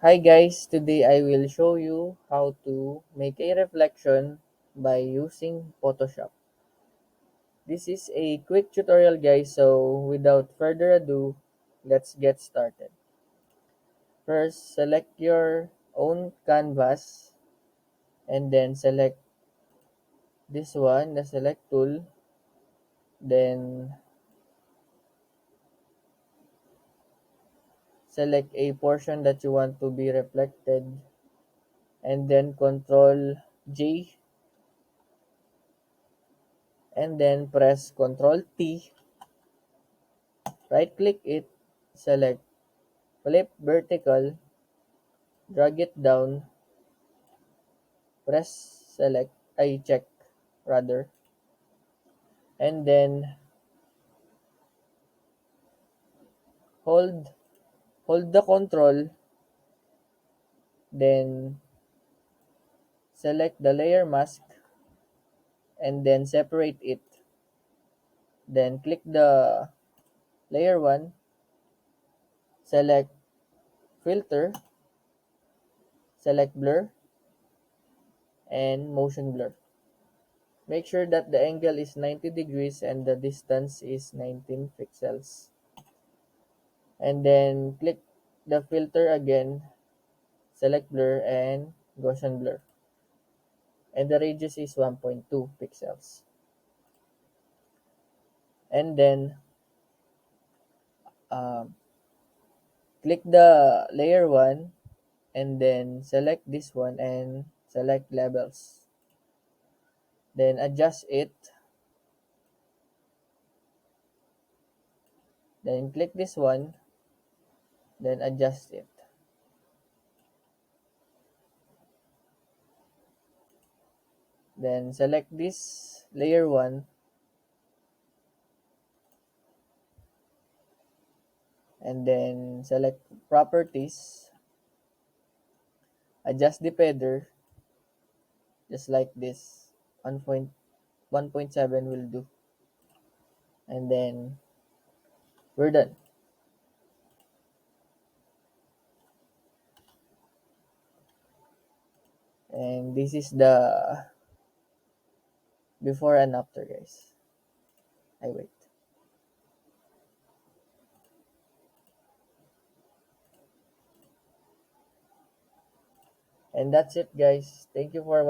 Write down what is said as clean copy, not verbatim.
Hi guys, today I will show you how to make a reflection by using Photoshop. This is a quick tutorial guys, so without further ado, let's get started. First, select your own canvas and then select this one, the select tool. Then select a portion that you want to be reflected and then Control J and then press Control T. Right click it, select flip vertical, drag it down, press select, check rather, and then hold hold the control, then select the layer mask and then separate it. Then click the layer 1, select filter, select blur and motion blur. Make sure that the angle is 90 degrees and the distance is 19 pixels. And then click the filter again, select blur and Gaussian blur. And the radius is 1.2 pixels. And then um, click the layer 1 and then select this one and select levels. Then adjust it. Then click this one. Then adjust it. Then select this layer 1 and then select properties. Adjust the feather just like this. 1.7 will do. And then we're done. And this is the before and after guys. I wait. And that's it guys. Thank you for